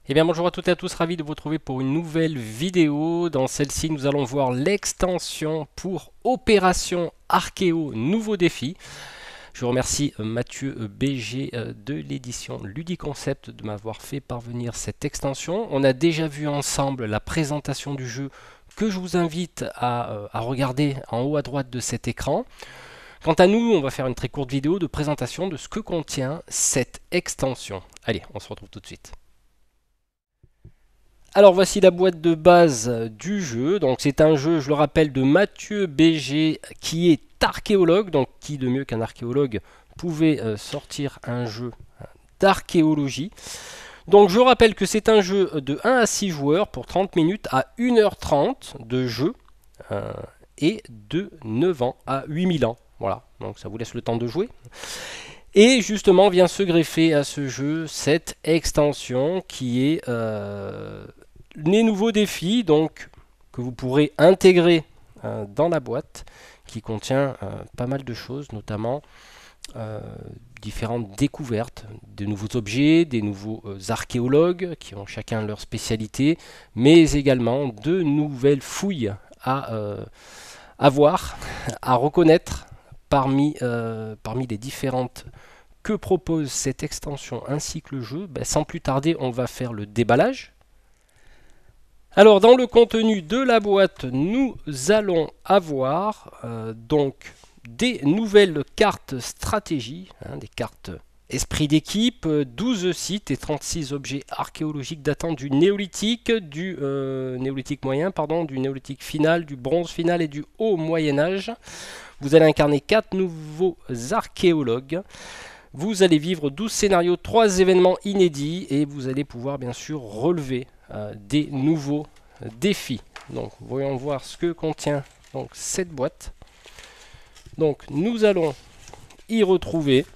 Eh bien bonjour à toutes et à tous, ravi de vous retrouver pour une nouvelle vidéo. Dans celle-ci, nous allons voir l'extension pour Opération Archéo, nouveau défi. Je remercie Mathieu BG de l'édition Ludiconcept de m'avoir fait parvenir cette extension. On a déjà vu ensemble la présentation du jeu que je vous invite à regarder en haut à droite de cet écran. Quant à nous, on va faire une très courte vidéo de présentation de ce que contient cette extension. Allez, on se retrouve tout de suite. Alors voici la boîte de base du jeu. Donc c'est un jeu, je le rappelle, de Mathieu BG qui est archéologue. Donc qui de mieux qu'un archéologue pouvait sortir un jeu d'archéologie. Donc je rappelle que c'est un jeu de 1 à 6 joueurs pour 30 minutes à 1h30 de jeu et de 9 ans à 8000 ans. Voilà, donc ça vous laisse le temps de jouer. Et justement vient se greffer à ce jeu cette extension qui est les nouveaux défis donc, que vous pourrez intégrer dans la boîte qui contient pas mal de choses, notamment différentes découvertes, de nouveaux objets, des nouveaux archéologues qui ont chacun leur spécialité, mais également de nouvelles fouilles à voir, à reconnaître parmi les différentes que propose cette extension ainsi que le jeu. Sans plus tarder, on va faire le déballage. Alors dans le contenu de la boîte, nous allons avoir donc des nouvelles cartes stratégie, des cartes esprit d'équipe, 12 sites et 36 objets archéologiques datant du néolithique, du néolithique moyen, du néolithique final, du bronze final et du haut Moyen-Âge. Vous allez incarner 4 nouveaux archéologues. Vous allez vivre 12 scénarios, 3 événements inédits et vous allez pouvoir bien sûr relever des nouveaux défis. Donc voyons voir ce que contient donc, cette boîte. Donc nous allons y retrouver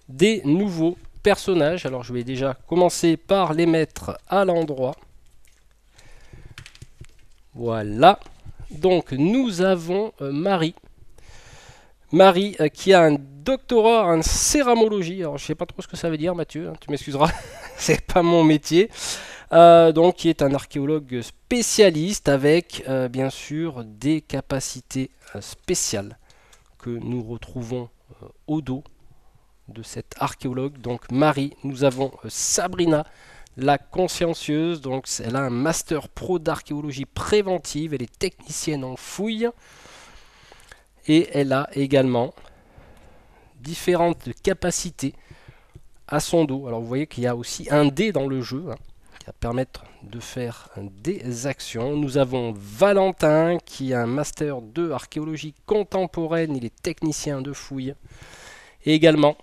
des nouveaux personnages. Alors je vais déjà commencer par les mettre à l'endroit. Voilà. Donc nous avons Marie. Marie qui a un doctorat en céramologie. Alors je sais pas trop ce que ça veut dire, Mathieu, tu m'excuseras, c'est pas mon métier. Donc qui est un archéologue spécialiste avec bien sûr des capacités spéciales que nous retrouvons au dos de cet archéologue. Donc Marie, nous avons Sabrina, la consciencieuse. Donc elle a un master pro d'archéologie préventive, elle est technicienne en fouilles. Et elle a également différentes capacités à son dos. Alors vous voyez qu'il y a aussi un dé dans le jeu qui va permettre de faire des actions. Nous avons Valentin qui a un master 2 archéologie contemporaine. Il est technicien de fouilles. Et également,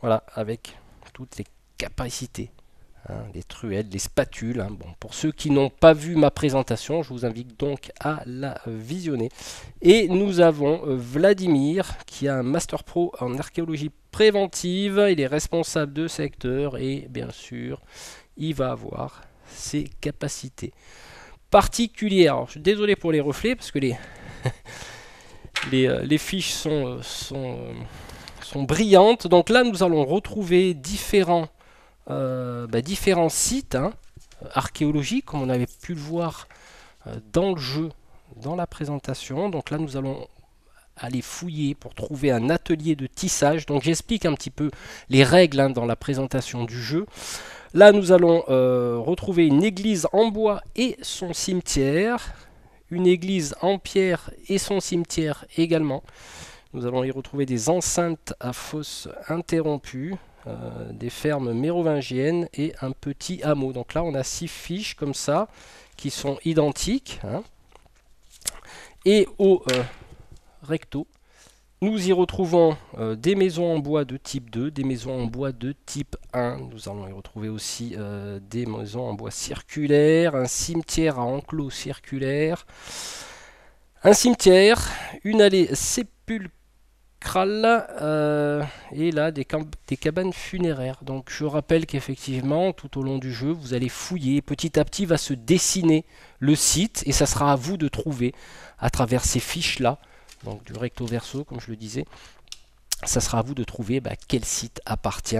voilà, avec toutes les capacités. Les truelles, les spatules. Bon, pour ceux qui n'ont pas vu ma présentation, je vous invite donc à la visionner. Et nous avons Vladimir qui a un Master Pro en archéologie préventive. Il est responsable de secteur et bien sûr, il va avoir ses capacités particulières. Alors, je suis désolé pour les reflets parce que les fiches sont brillantes. Donc là, nous allons retrouver différents sites archéologiques, comme on avait pu le voir dans le jeu, dans la présentation. Donc là, nous allons aller fouiller pour trouver un atelier de tissage. Donc j'explique un petit peu les règles dans la présentation du jeu. Là, nous allons retrouver une église en bois et son cimetière, une église en pierre et son cimetière également. Nous allons y retrouver des enceintes à fosse interrompues, des fermes mérovingiennes et un petit hameau. Donc là, on a 6 fiches comme ça qui sont identiques. Et au recto, nous y retrouvons des maisons en bois de type 2, des maisons en bois de type 1. Nous allons y retrouver aussi des maisons en bois circulaires, un cimetière à enclos circulaire, un cimetière, une allée sépulcrale, et là des cabanes funéraires. Donc je rappelle qu'effectivement tout au long du jeu vous allez fouiller, petit à petit va se dessiner le site et ça sera à vous de trouver à travers ces fiches là, donc du recto verso comme je le disais, ça sera à vous de trouver quel site appartient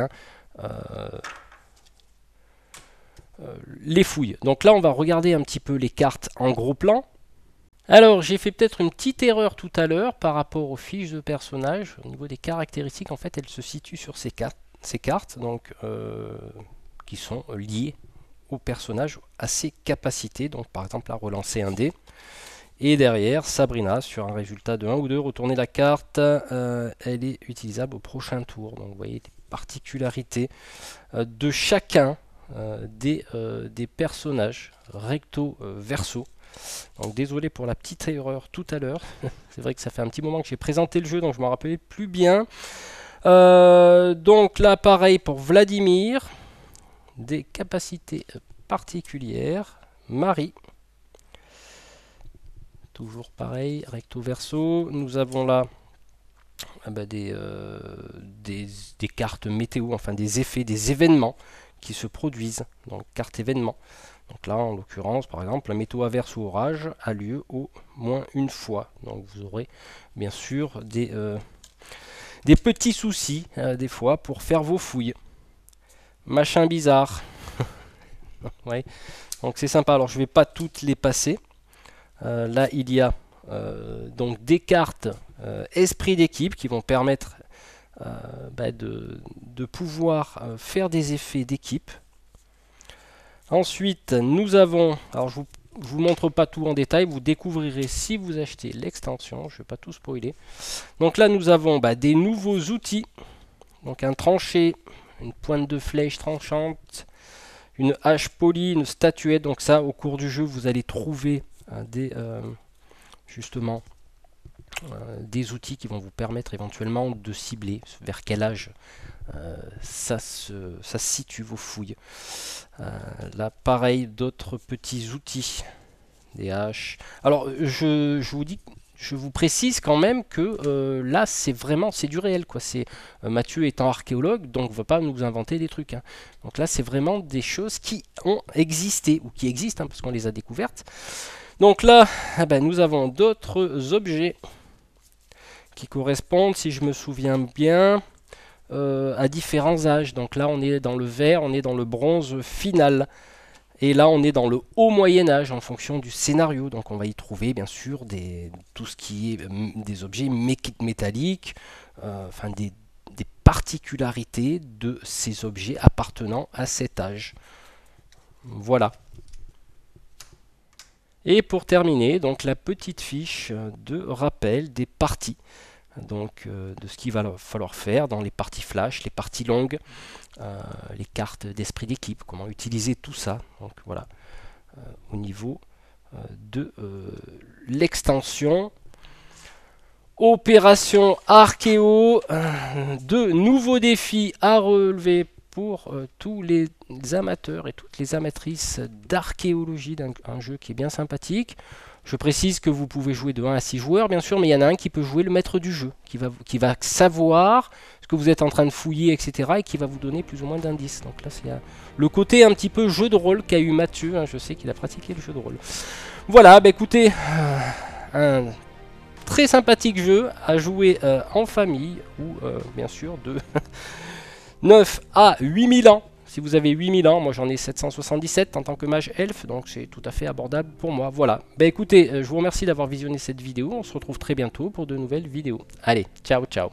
les fouilles. Donc là, on va regarder un petit peu les cartes en gros plan. Alors, j'ai fait peut-être une petite erreur tout à l'heure par rapport aux fiches de personnages. Au niveau des caractéristiques, en fait, elles se situent sur ces cartes donc, qui sont liées au personnage, à ses capacités. Donc, par exemple, là, relancer un dé. Et derrière, Sabrina, sur un résultat de 1 ou 2, retourner la carte, elle est utilisable au prochain tour. Donc vous voyez les particularités de chacun des personnages, recto verso. Donc désolé pour la petite erreur tout à l'heure. C'est vrai que ça fait un petit moment que j'ai présenté le jeu, donc je ne me rappelais plus bien. Donc là, pareil pour Vladimir, des capacités particulières. Marie. Toujours pareil, recto verso. Nous avons là des cartes météo, enfin des effets, des événements qui se produisent. Donc carte événement. Donc là, en l'occurrence, par exemple, la météo averse ou orage a lieu au moins une fois. Donc vous aurez bien sûr des petits soucis des fois pour faire vos fouilles. Machin bizarre. Ouais. Donc c'est sympa. Alors je ne vais pas toutes les passer. Là, il y a donc des cartes esprit d'équipe qui vont permettre de pouvoir faire des effets d'équipe. Ensuite, nous avons, alors je vous montre pas tout en détail, vous découvrirez si vous achetez l'extension, je ne vais pas tout spoiler. Donc là, nous avons des nouveaux outils, donc un tranché, une pointe de flèche tranchante, une hache polie, une statuette. Donc ça, au cours du jeu, vous allez trouver justement des outils qui vont vous permettre éventuellement de cibler vers quel âge ça se situe vos fouilles. Là pareil, d'autres petits outils, des haches. Alors je vous précise quand même que là c'est du réel quoi. Mathieu étant archéologue, donc ne va pas nous inventer des trucs. Hein. Donc là c'est vraiment des choses qui ont existé ou qui existent parce qu'on les a découvertes. Donc là, nous avons d'autres objets qui correspondent, si je me souviens bien, à différents âges. Donc là, on est dans le vert, on est dans le bronze final. Et là, on est dans le haut Moyen-Âge en fonction du scénario. Donc on va y trouver, bien sûr, tout ce qui est des objets métalliques, enfin des particularités de ces objets appartenant à cet âge. Voilà. Et pour terminer, donc la petite fiche de rappel des parties, donc de ce qu'il va falloir faire dans les parties flash, les parties longues, les cartes d'esprit d'équipe, comment utiliser tout ça. Donc voilà, au niveau de l'extension. Opération Archéo, de nouveaux défis à relever pour tous les amateurs et toutes les amatrices d'archéologie, un jeu qui est bien sympathique. Je précise que vous pouvez jouer de 1 à 6 joueurs, bien sûr, mais il y en a un qui peut jouer le maître du jeu, qui va savoir ce que vous êtes en train de fouiller, etc., et qui va vous donner plus ou moins d'indices. Donc là, c'est le côté un petit peu jeu de rôle qu'a eu Mathieu. Hein, je sais qu'il a pratiqué le jeu de rôle. Voilà, écoutez, un très sympathique jeu à jouer en famille, ou bien sûr de 9 à 8000 ans. Si vous avez 8000 ans, moi j'en ai 777 en tant que mage elfe, donc c'est tout à fait abordable pour moi. Voilà. Écoutez, je vous remercie d'avoir visionné cette vidéo. On se retrouve très bientôt pour de nouvelles vidéos. Allez, ciao, ciao.